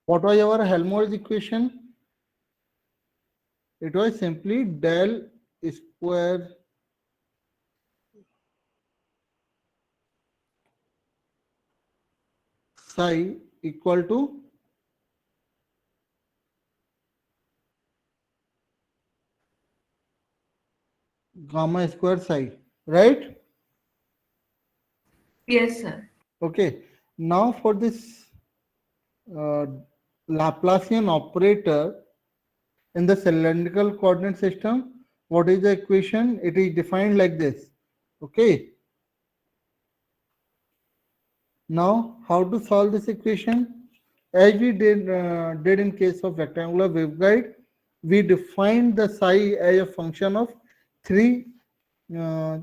What was our Helmholtz equation? It was simply del square psi equal to gamma square psi, right? Yes, sir. Okay. Now for this uh, Laplacian operator in the cylindrical coordinate system, what is the equation? It is defined like this. Okay. Now, how to solve this equation? As we did in case of rectangular waveguide, we defined the psi as a function of three uh,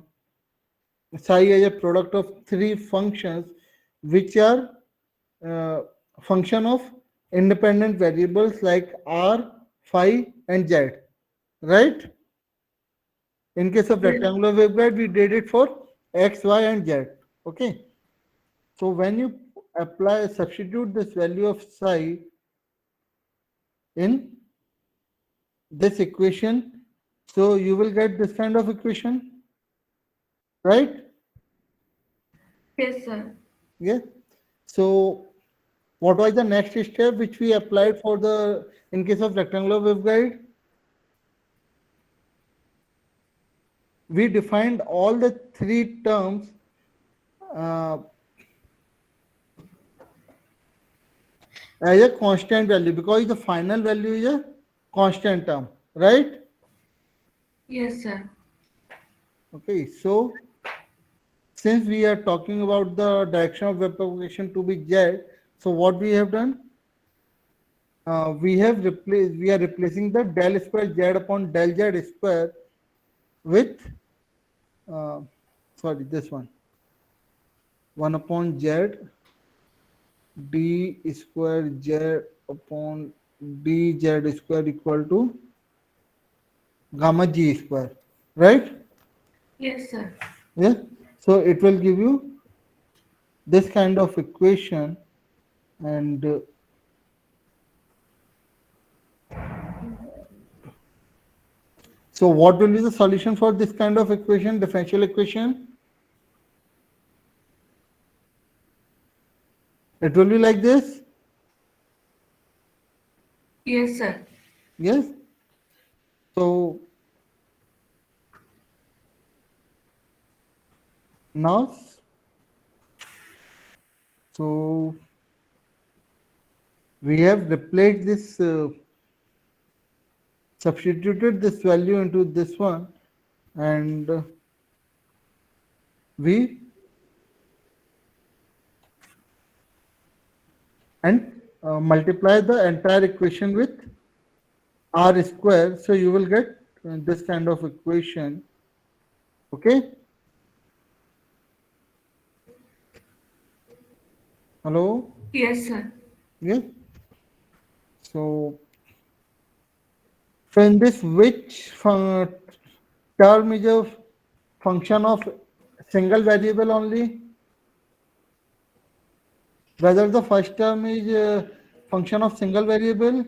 psi as a product of three functions which are uh, function of independent variables like r, phi, and z. Right? In case of Yes. rectangular waveguide, we did it for x, y, and z. Okay. So when you substitute this value of psi in this equation, so you will get this kind of equation, right? Yes, sir. Yeah. So what was the next step which we applied for the in case of rectangular waveguide? We defined all the three terms uh, as a constant value because the final value is a constant term, right? Yes, sir. Okay, so since we are talking about the direction of wave propagation to be z, so what we have done? We are replacing the del square z upon del z square with uh, sorry this one upon z d square z upon dz square equal to gamma g square, right? Yes, sir. Yeah. So it will give you this kind of equation, and so what will be the solution for this kind of equation, differential equation? It will be like this. Yes, sir. Yes. So now, so we have replaced this, substituted this value into this one, and we and multiply the entire equation with r square. So you will get this kind of equation. Okay. Hello. Yes, sir. Yes. So, in this, which term is a function of single variable only? Whether the first term is a function of single variable?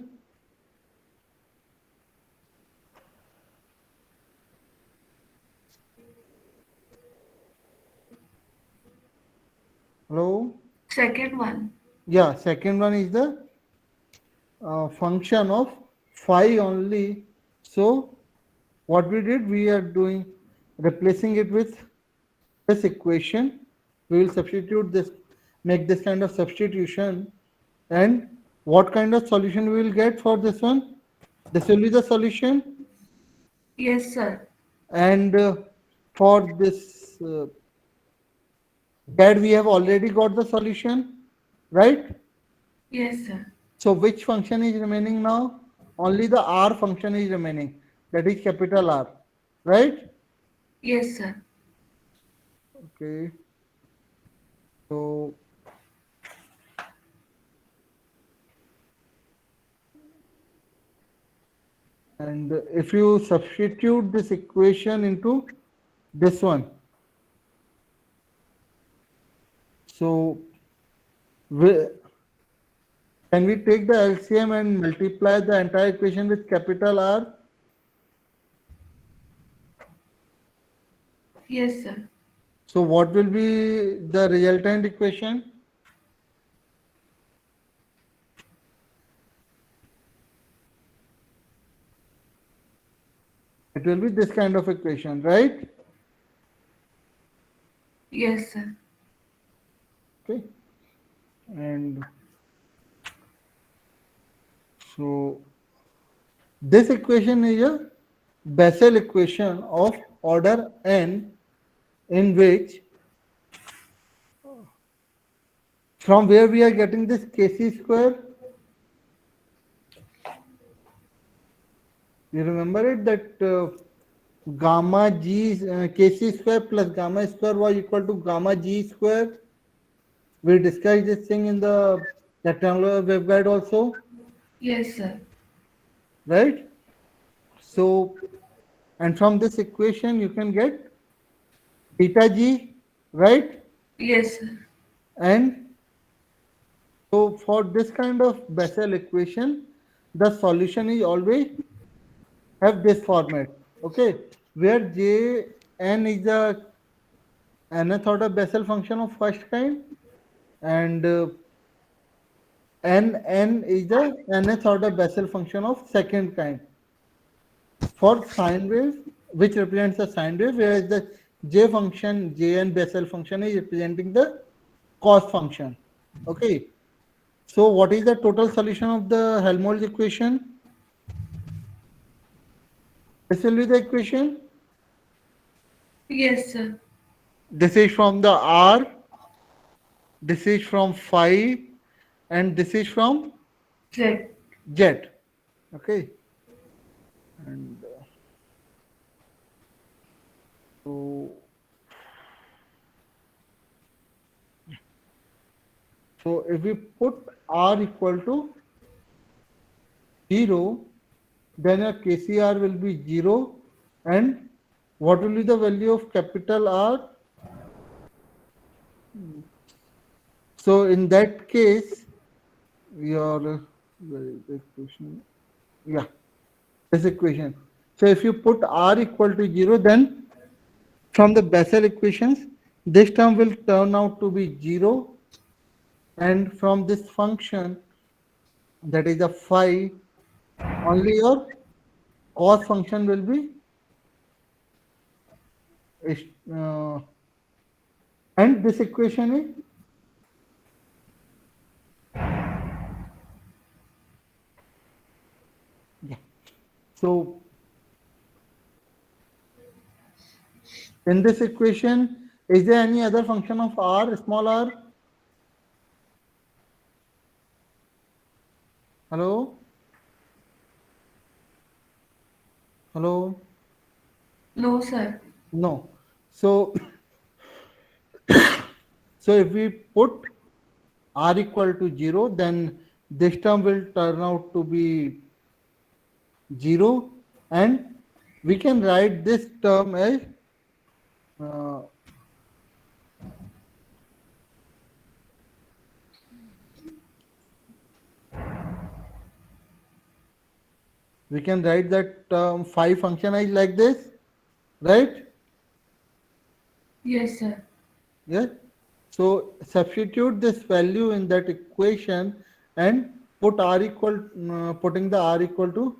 Hello? Second one. Yeah, second one is the function of phi only. So, what we did, we are doing replacing it with this equation. We will substitute this, make this kind of substitution, and what kind of solution we will get for this one? This will be the solution, Yes, sir. and for this that we have already got the solution, right? Yes, sir. So which function is remaining now? Only the r function is remaining, that is capital R, right? Yes, sir. Okay, so and if you substitute this equation into this one, so we, Can we take the LCM and multiply the entire equation with capital R? Yes, sir. So what will be the resultant equation? It will be this kind of equation, right? Yes, sir. Okay. And so this equation is a Bessel equation of order n, in which from where we are getting this kc square. You remember it that gamma g kc square plus gamma square was equal to gamma g square. We discussed this thing in the rectangular waveguide also, Yes, sir. right? So, and from this equation you can get beta g, right? Yes, sir. And so for this kind of Bessel equation, the solution is always have this format, okay, where J n is the nth order Bessel function of first kind, and n is the nth order Bessel function of second kind. For sine wave, which represents a sine wave, whereas the J function, Jn Bessel function is representing the cos function. Okay. So what is the total solution of the Helmholtz equation? This will be the equation. Yes, sir. This is from the R, this is from phi, and this is from Z. Z. Okay. And so, so if we put R equal to 0, then a KCR will be 0. And what will be the value of capital R? So in that case, your where is the equation? Yeah, this equation. So if you put R equal to 0, then from the Bessel equations, this term will turn out to be 0. And from this function, that is a phi, only your cos function will be, uh, and this equation is, yeah. So in this equation, is there any other function of R, small r? Hello? Hello? No, sir. No. So, so if we put R equal to 0, then this term will turn out to be 0, and we can write this term as uh, we can write that term phi function is like this, right? Yes, sir. Yes. So substitute this value in that equation and put r equal putting the r equal to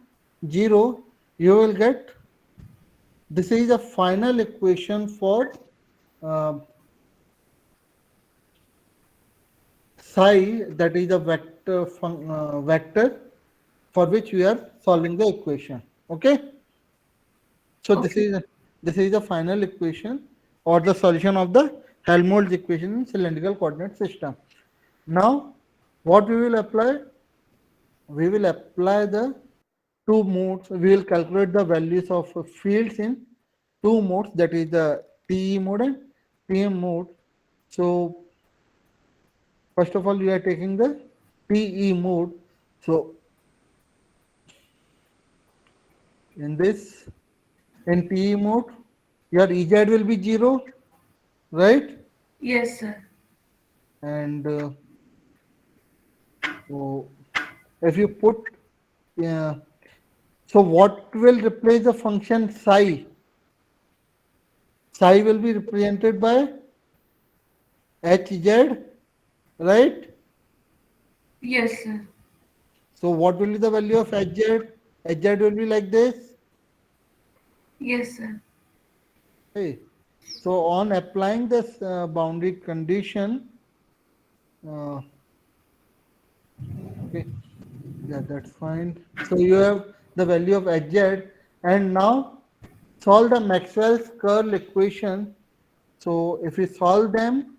0, you will get, this is a final equation for uh, psi, that is a vector for which we are solving the equation. Okay. So Okay. this is the final equation or the solution of the Helmholtz equation in cylindrical coordinate system. Now, what we will apply? We will apply the two modes. We will calculate the values of fields in two modes, that is the TE mode and TM mode. So first of all, we are taking the TE mode. So in this, in TE mode, your EZ will be 0, right? Yes, sir. And so if you put, uh, so what will replace the function psi? Psi will be represented by hz, right? Yes, sir. So what will be the value of hz? Hz will be like this. Yes, sir. Okay. So on applying this boundary condition, uh, okay, yeah, that's fine. So you have the value of hz, and now solve the Maxwell's curl equation. So if we solve them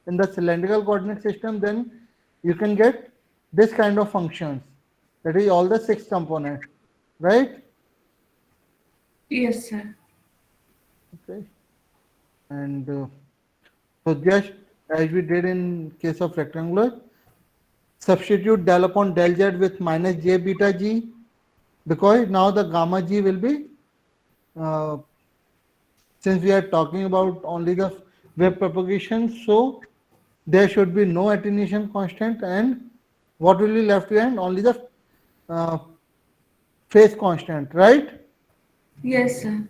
in the cylindrical coordinate system, then you can get this kind of functions. That is all the six components, right? Yes, sir. Okay. And so just as we did in case of rectangular, substitute del upon del z with minus j beta g, because now the gamma g will be, uh, since we are talking about only the wave propagation, so there should be no attenuation constant, and what will be left behind? Only the uh, phase constant, right? Yes, sir.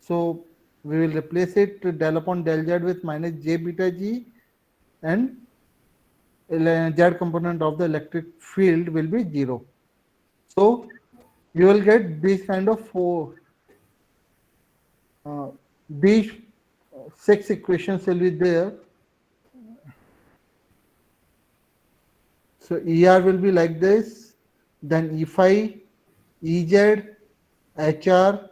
So we will replace it to del upon del z with minus j beta g, and z component of the electric field will be 0. So you will get these kind of four, these six equations will be there. So ER will be like this, then E phi, EZ, HR,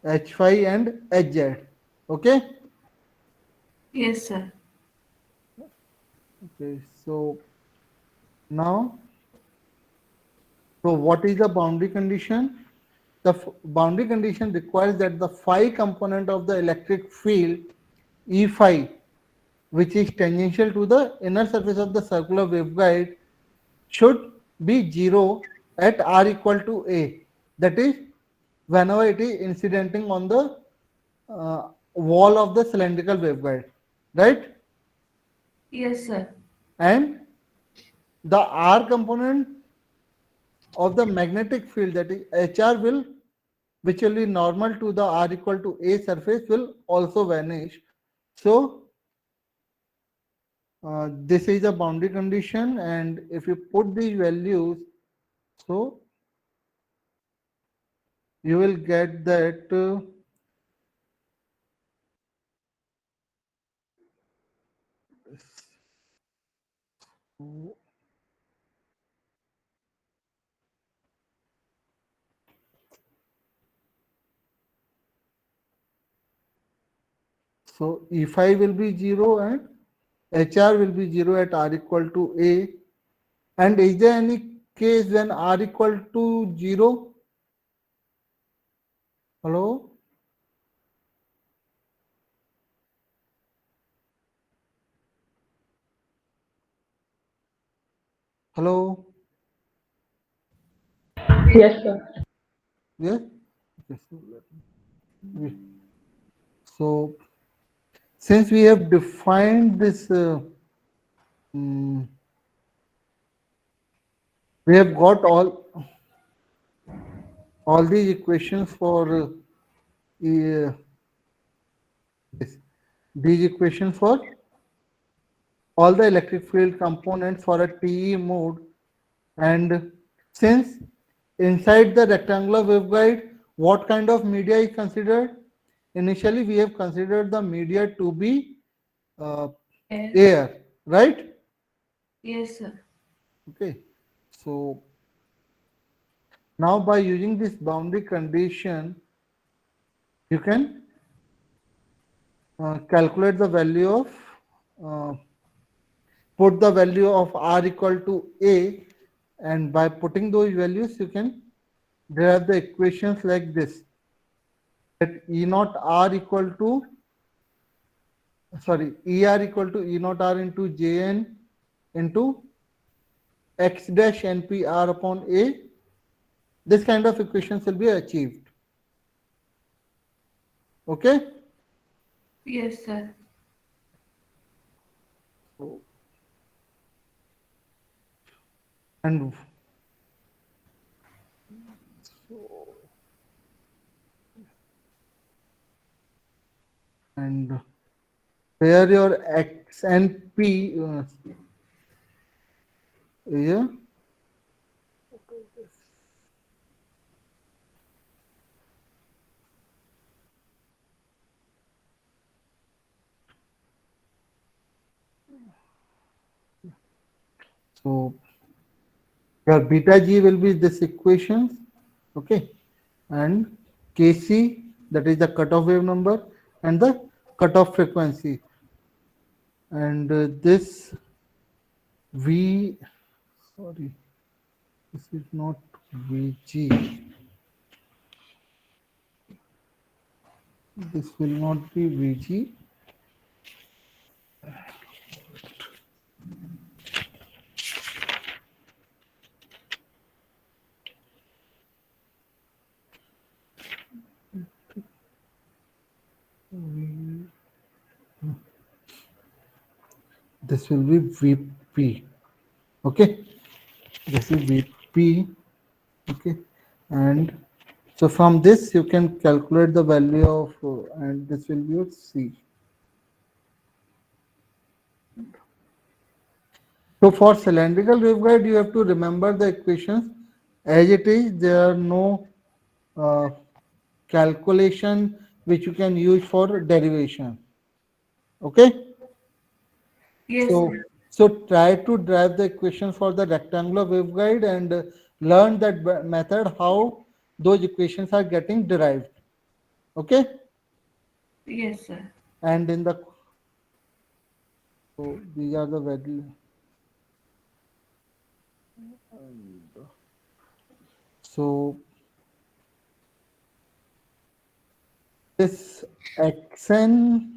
H phi, and HZ. Okay? Yes, sir. Okay, so now, so what is the boundary condition? The boundary condition requires that the phi component of the electric field, E phi, which is tangential to the inner surface of the circular waveguide, should be 0 at r equal to a. That is, whenever it is incidenting on the wall of the cylindrical waveguide, right? Yes, sir. And the r component of the magnetic field, that is HR, will, which will be normal to the r equal to a surface, will also vanish. So this is a boundary condition, and if you put these values, so you will get that so E phi will be 0 and HR will be 0 at r equal to a. And is there any case when r equal to 0? Hello? Hello? Yes, sir. Yes? Okay, so since we have defined this, mm, we have got all these equations for uh, yes, these equations for all the electric field components for a TE mode. And since inside the rectangular waveguide, what kind of media is considered? Initially, we have considered the media to be uh, Yes. air, right? Yes, sir. Okay. So now by using this boundary condition, you can calculate the value of, uh, put the value of r equal to a, and by putting those values, you can derive the equations like this. That E naught R equal to, sorry, ER equal to E naught R into Jn into X dash NPR upon A. This kind of equations will be achieved. Okay? Yes, sir. So, and and where your X and P here. So your beta G will be this equation, okay, and Kc, that is the cutoff wave number, and the cutoff frequency, and this V, sorry, this is not Vg, this will not be Vg. This will be Vp, okay, this is Vp, okay, and so from this you can calculate the value of and this will be your C. So for cylindrical waveguide, you have to remember the equations as it is. There are no uh, calculation which you can use for derivation. Okay. Yes, So sir. so try to drive the equation for the rectangular waveguide and learn that method how those equations are getting derived. Okay. Yes, sir. And in the so these are the value. So this xn.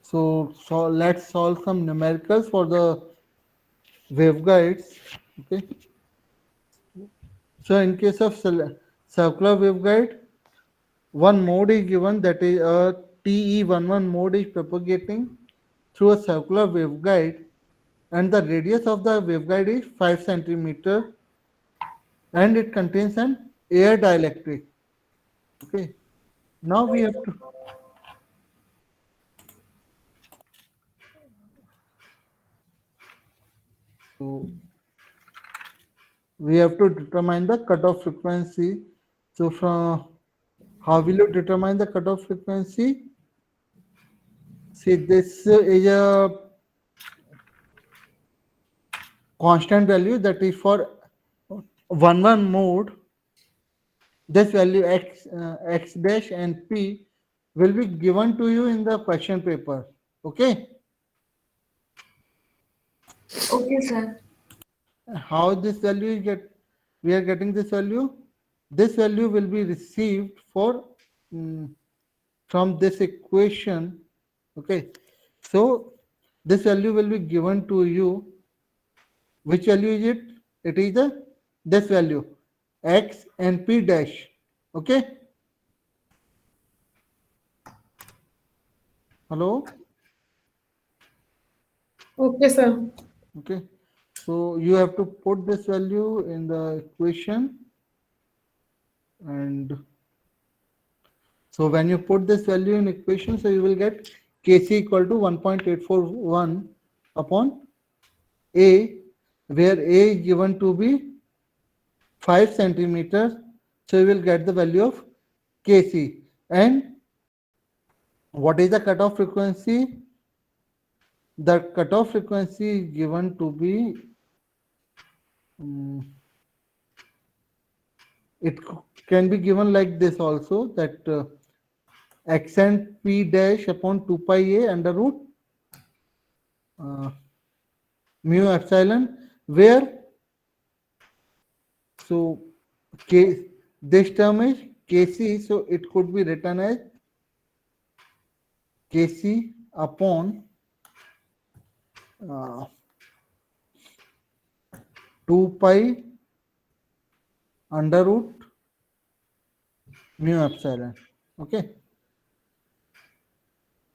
So let's solve some numericals for the waveguides. Okay. So in case of circular waveguide, one mode is given, that is a TE11 mode is propagating through a circular waveguide, and the radius of the waveguide is 5 centimeter, and it contains an air dielectric. Okay. Now we have to so we have to determine the cutoff frequency. So from how will you determine the cutoff frequency? See, this is a constant value, that is for 1 mode. This value x dash and p will be given to you in the question paper. Okay. Okay, sir. How this value is we are getting this value. This value will be received for mm, from this equation. Okay. So this value will be given to you. Which value is it? It is the this value, x and p dash. Okay. Hello. Okay, sir. Okay. So you have to put this value in the equation, and so when you put this value in equation, so you will get Kc equal to 1.841 upon A, where A is given to be 5 centimeters. So you will get the value of Kc. And what is the cutoff frequency? The cutoff frequency is given to be mm, it can be given like this also, that x and p dash upon 2 pi a under root uh, mu epsilon, where so k this term is kc, so it could be written as kc upon uh, 2 pi under root mu epsilon. Okay.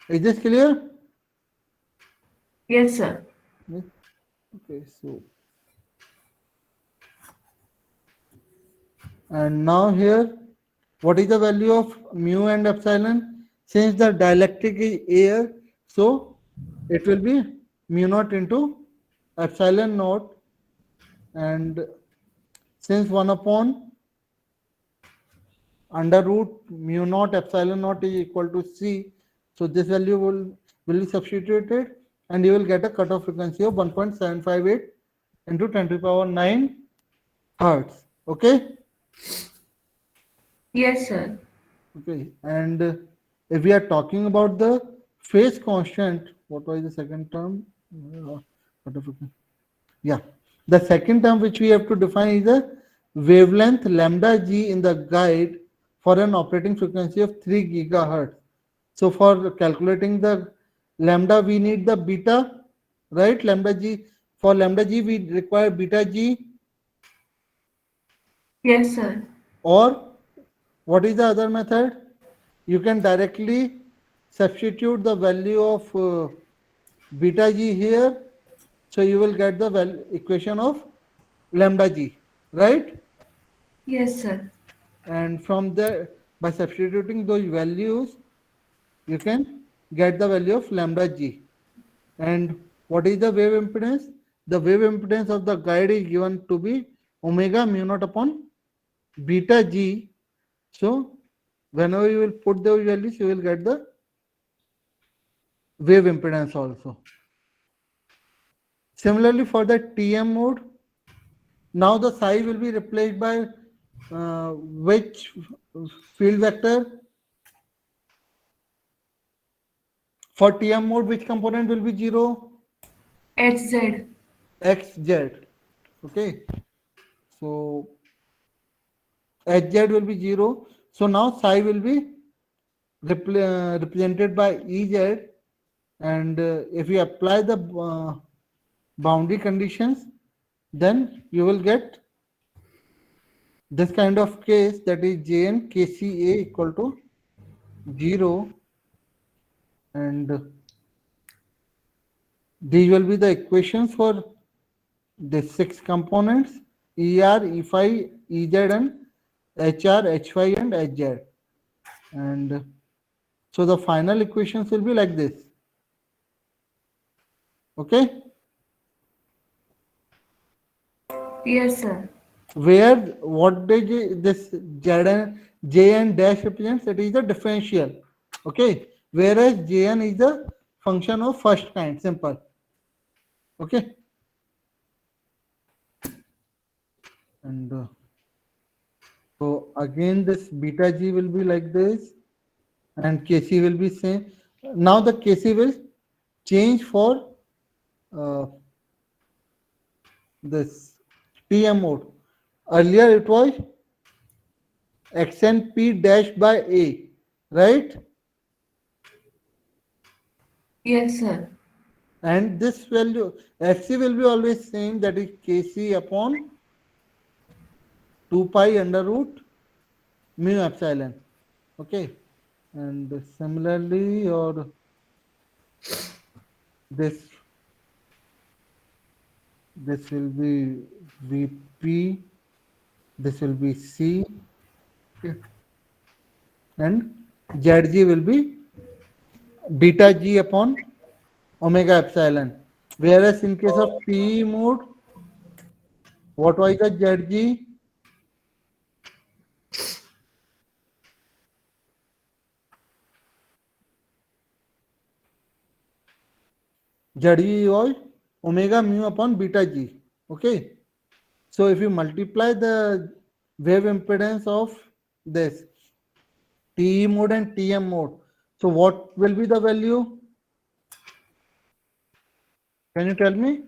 Is this clear? Yes, sir. Yes. Okay. So and now here What is the value of mu and epsilon? Since the dielectric is air, so it will be mu naught into epsilon naught, and since 1 upon under root mu naught epsilon naught is equal to c, so this value will be substituted, and you will get a cutoff frequency of 1.758 into 10 to the power 9 hertz. Okay. Yes, sir. Okay, and if we are talking about the phase constant, what was the second term? What if it- Yeah, the second term which we have to define is the wavelength lambda g in the guide for an operating frequency of 3 gigahertz. So for calculating the lambda, we need the beta, right? Lambda g, for lambda g we require beta g, Yes, sir. or what is the other method? You can directly substitute the value of beta g here, so you will get the equation of lambda g, right? Yes, sir. And from there, by substituting those values, you can get the value of lambda g. And what is the wave impedance? The wave impedance of the guide is given to be omega mu naught upon beta g. So whenever you will put those values, you will get the wave impedance also. Similarly, for the TM mode, now the psi will be replaced by which field vector? For TM mode, which component will be 0? HZ. XZ. Okay. So HZ will be 0. So now psi will be represented by EZ. And if you apply the boundary conditions, then you will get this kind of case, that is Jn KCA equal to 0, and these will be the equations for the 6 components: ER, E5, EZ, and HR, H5, and HZ. And so the final equations will be like this. Okay, Yes, sir. where what does this Jn dash represents? It is the differential. Okay, whereas Jn is the function of first kind, simple. Okay, and so again this beta g will be like this, and Kc will be same. Now the Kc will change for uh, this TM mode. Earlier it was XNP dash by A, right? Yes, sir. And this value Fc will be always same, that is Kc upon 2 pi under root mu epsilon. Okay, and similarly, or this will be Vp, this will be C, okay, and Zg will be beta g upon omega epsilon. Whereas in case of PE mode, what was the Zg? Zg was omega mu upon beta g. Okay. So if you multiply the wave impedance of this TE mode and TM mode, so what will be the value? Can you tell me?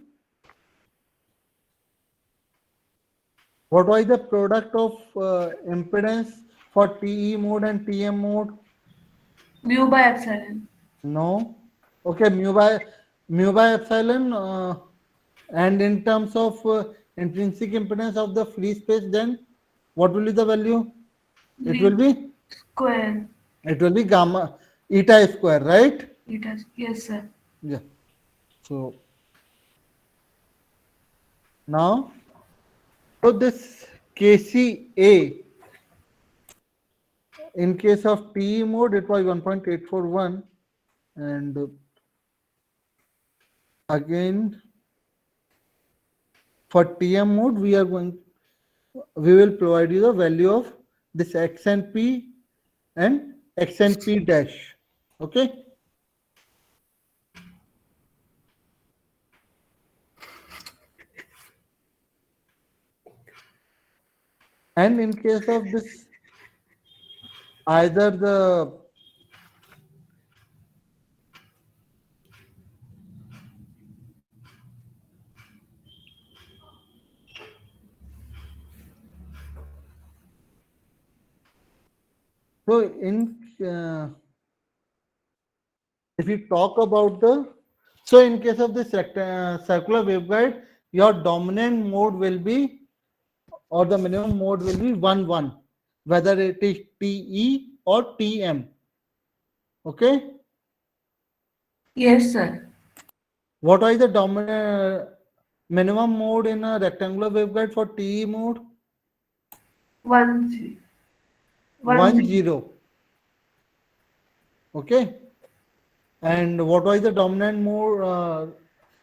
What was the product of impedance for TE mode and TM mode? Mu by epsilon. No. Okay, mu by epsilon, and in terms of intrinsic impedance of the free space, then what will be the value? It will V be square. gamma eta square, right? It has. Yes, sir. Yeah. So now, so this KCA In case of TE mode, it was 1.841, and again for TM mode, we will provide you the value of this X and P and X and P dash. Okay. And in case of this, either the so in if you talk about the so in case of this circular waveguide, your dominant mode will be or the minimum mode will be 1 1, whether it is TE or TM. Okay. Yes, sir. What is the dominant minimum mode in a rectangular waveguide for TE mode? 1 0. 1 1 0. 0. Okay. And what was the dominant mode,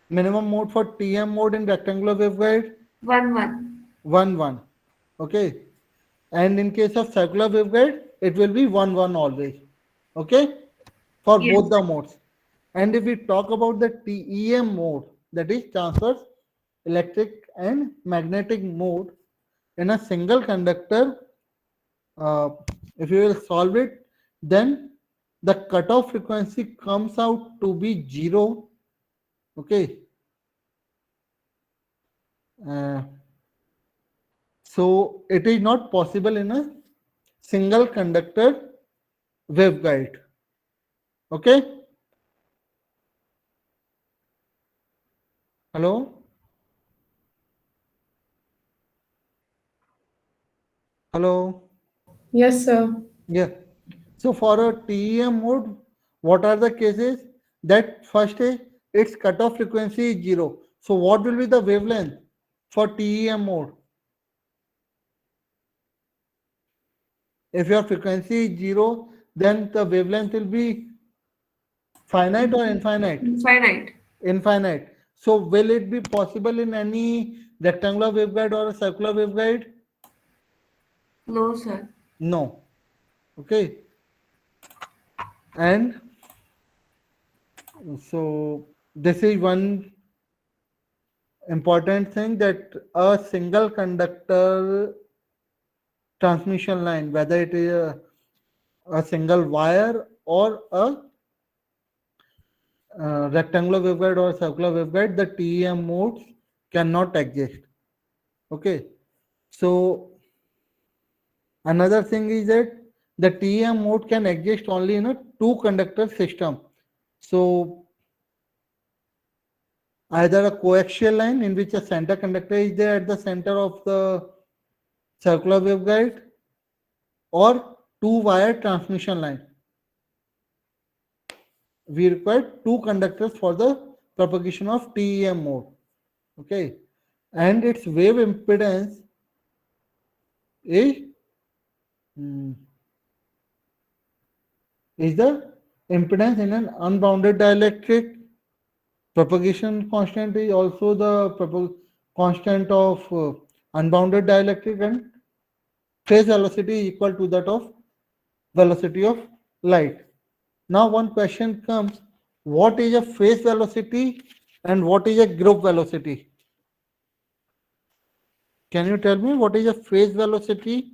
minimum mode for TM mode in rectangular waveguide? 1 1. 1 1. Okay. And in case of circular waveguide, it will be 1 1 always. Okay. For Yes. both the modes. And if we talk about the TEM mode, that is transverse electric and magnetic mode in a single conductor, uh, if you will solve it, then the cutoff frequency comes out to be 0. Okay. Uh, so it is not possible in a single conductor waveguide. Okay. Hello. Hello. Yes, sir. Yeah. So for a TEM mode, what are the cases? That first is its cutoff frequency is 0. So what will be the wavelength for TEM mode? If your frequency is 0, then the wavelength will be finite or infinite? Infinite. Infinite. So will it be possible in any rectangular waveguide or a circular waveguide? No, sir. No. Okay. And so this is one important thing, that a single conductor transmission line, whether it is a single wire or a rectangular waveguide or circular waveguide, the TEM modes cannot exist. Okay. So another thing is that the TEM mode can exist only in a two conductor system. So either a coaxial line in which a center conductor is there at the center of the circular waveguide, or two wire transmission line. We require two conductors for the propagation of TEM mode. Okay. And its wave impedance is, mm, is the impedance in an unbounded dielectric. Propagation constant is also the constant of unbounded dielectric, and phase velocity is equal to that of velocity of light. Now one question comes, what is a phase velocity and what is a group velocity? Can you tell me what is a phase velocity?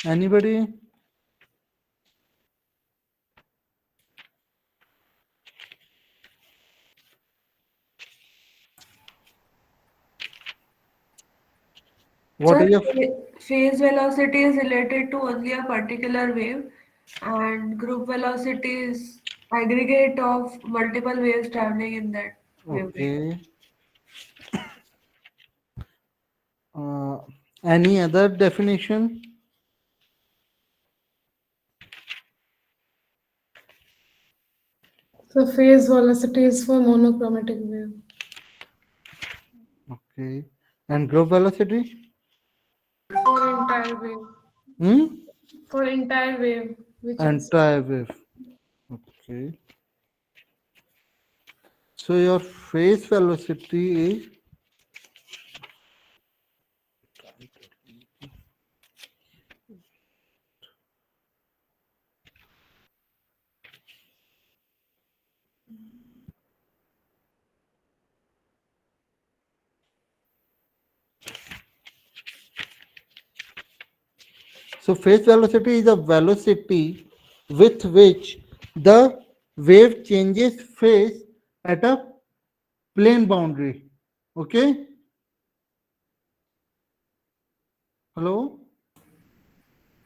Anybody? What Sir, is a phase velocity is related to only a particular wave, and group velocity is aggregate of multiple waves traveling in that wavelength. okay? Any other definition? The phase velocity is for monochromatic wave. Okay. And group velocity? For entire wave. Hmm? For entire wave, which is Entire wave. Okay. So your phase velocity is so phase velocity is a velocity with which the wave changes phase at a plane boundary. Okay? Hello?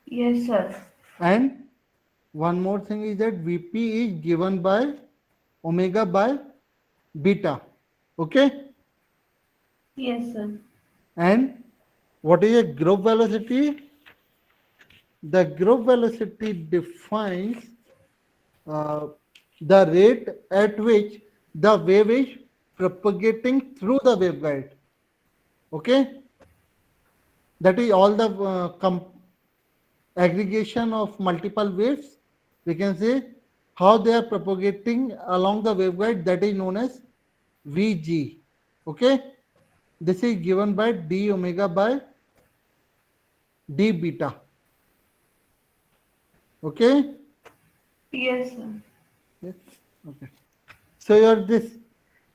Yes, sir. And one more thing is that Vp is given by omega by beta. Okay? Yes, sir. And what is a group velocity? The group velocity defines uh, the rate at which the wave is propagating through the waveguide. Okay? That is all the aggregation of multiple waves. We can say how they are propagating along the waveguide, that is known as Vg. Okay? This is given by d omega by d beta. Okay? Yes, sir. Yes. Okay. So your this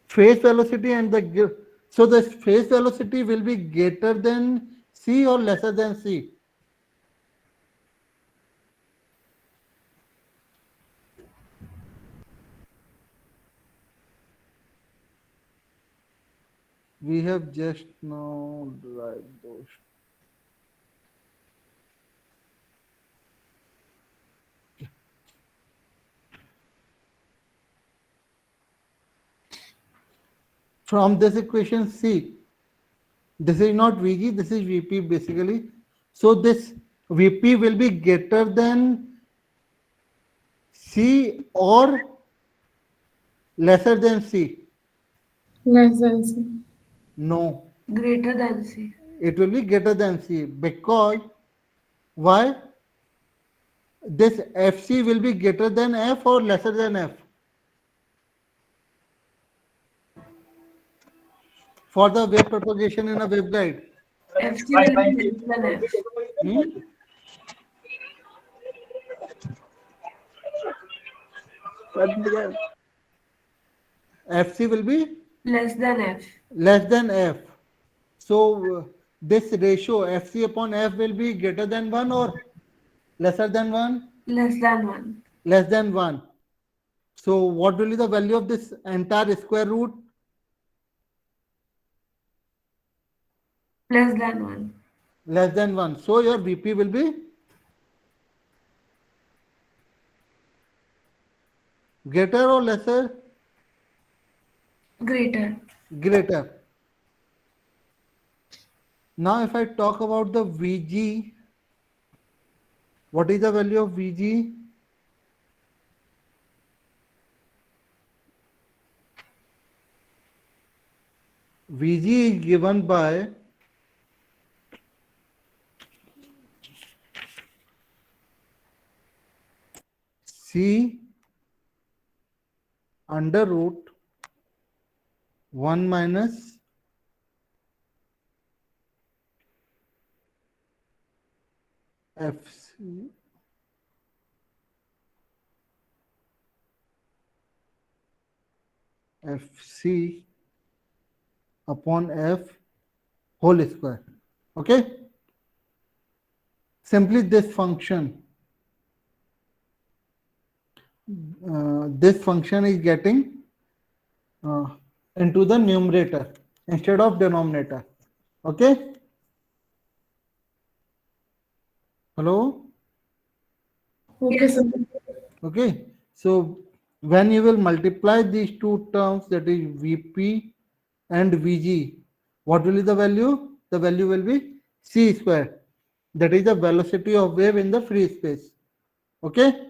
phase velocity and the so the phase velocity will be greater than c or lesser than c. We have just now derived those. From this equation C, this is not Vg, this is Vp basically. So this Vp will be greater than C or lesser than C. less than C. No, Greater than C. it will be greater than C because why? This Fc will be greater than F or lesser than F for the wave propagation in a waveguide. FC will be less than F. Hmm? Fc will be Less than F. less than F. So this ratio Fc upon F will be greater than 1 or lesser than 1? Less than 1. Less than 1. So what will be the value of this entire square root? Less than 1. Less than 1. So your Vp will be greater or lesser? Greater. Greater. Now if I talk about the Vg, what is the value of Vg? Vg is given by C under root 1 minus Fc Fc upon F whole square. Okay? Simply this function is getting uh, into the numerator instead of denominator. Okay? Hello? Okay, sir. Okay. So when you will multiply these two terms, that is Vp and Vg, what will be the value? The value will be c square. That is the velocity of wave in the free space. Okay?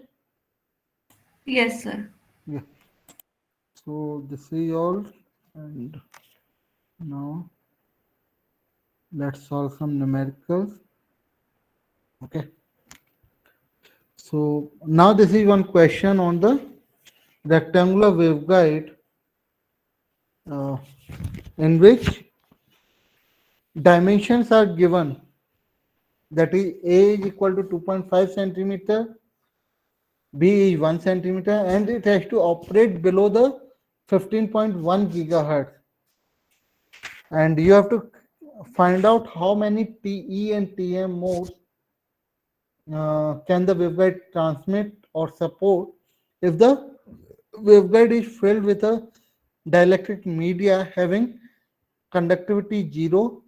Yes, sir. Yeah. So this is all, and now let's solve some numericals. Okay. So now this is one question on the rectangular waveguide, uh, in which dimensions are given, that is A is equal to 2.5 centimeter, B is 1 centimeter, and it has to operate below the 15.1 gigahertz. And you have to find out how many TE and TM modes can the waveguide transmit or support if the waveguide is filled with a dielectric media having conductivity 0,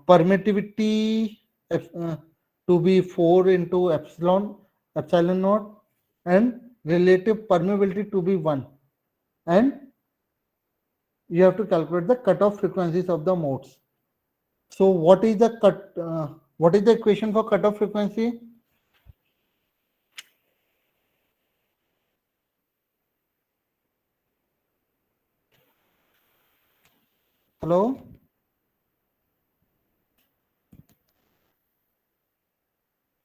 permittivity to be 4 into epsilon naught, and relative permeability to be 1, and you have to calculate the cutoff frequencies of the modes. So what is the equation for cutoff frequency? Hello?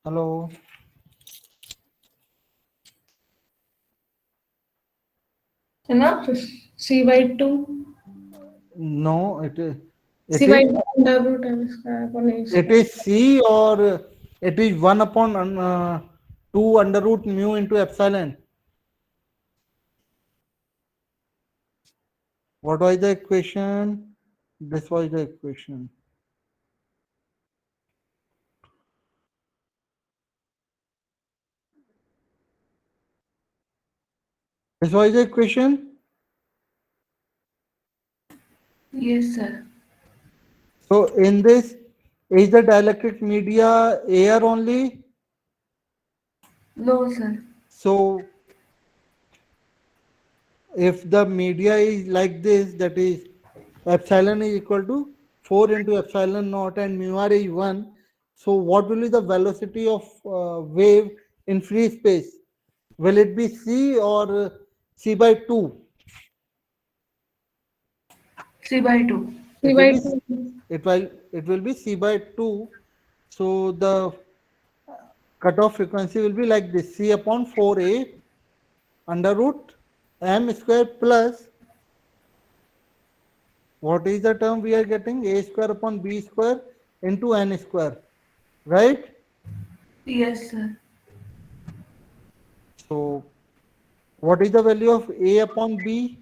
Hello? Enough. C by 2. No, it is C by 2 under root m square upon a it square. is C, or it is 1 upon 2 under root mu into epsilon. What was the equation? This was the equation. This was the equation. Yes, sir. So in this, is the dielectric media air only? No, sir. So if the media is like this, that is epsilon is equal to 4 into epsilon naught and mu r is 1. So what will be the velocity of wave in free space? Will it be c or c by 2? C by 2. C It will by be 2. it will be c by 2. So the cutoff frequency will be like this: c upon 4a under root m square plus, what is the term we are getting? A square upon b square into n square, right? Yes, sir. So what is the value of a upon b?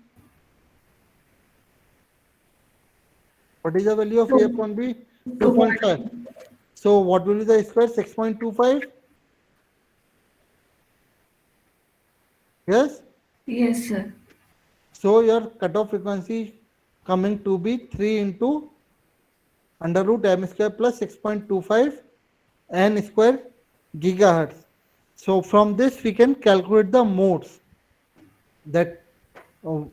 What is the value of a upon b? 2.5. So what will be the square? 6.25. Yes. Yes, sir. So your cutoff frequency coming to be 3 into under root m square plus 6.25 n square gigahertz. So from this we can calculate the modes, that uh,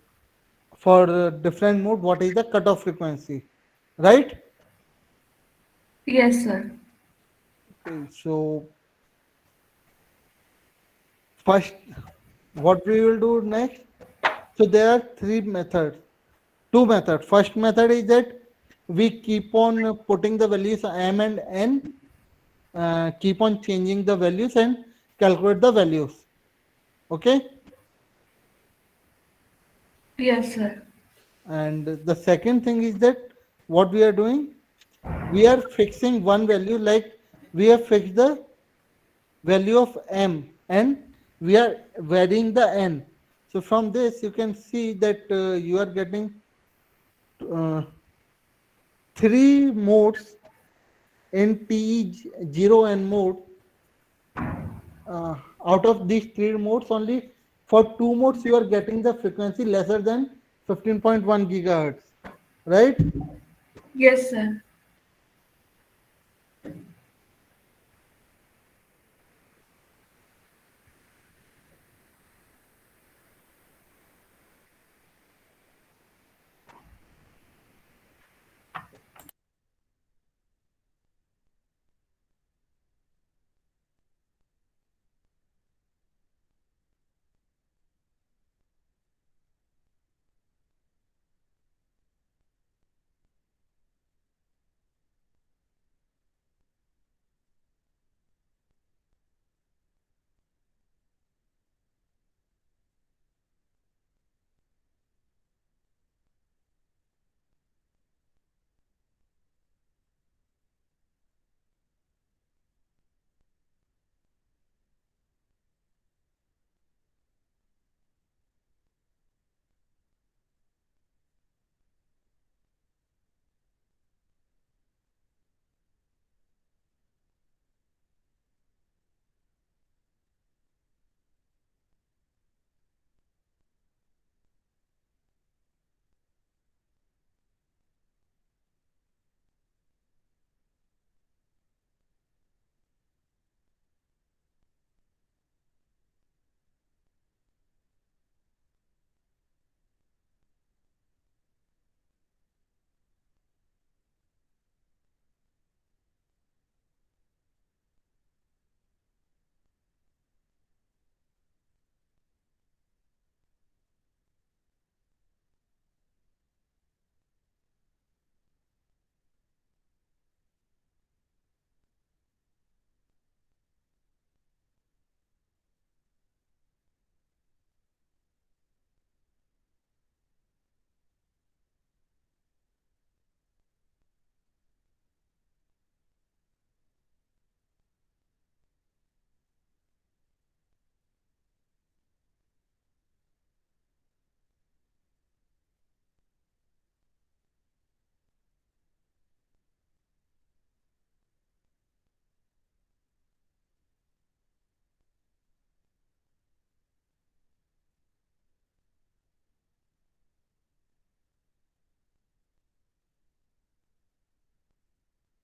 for different mode what is the cutoff frequency, right? Yes, sir. Okay, so first, what we will do next? So there are two methods. First method is that we keep on putting the values m and n, keep on changing the values and calculate the values. Okay. Yes, sir. And the second thing is that what we are doing, we are fixing one value, like we have fixed the value of m and we are varying the n. So from this you can see that you are getting uh, three modes in TE0 n mode. Out of these three modes, only for two modes you are getting the frequency lesser than 15.1 gigahertz, right? Yes, sir.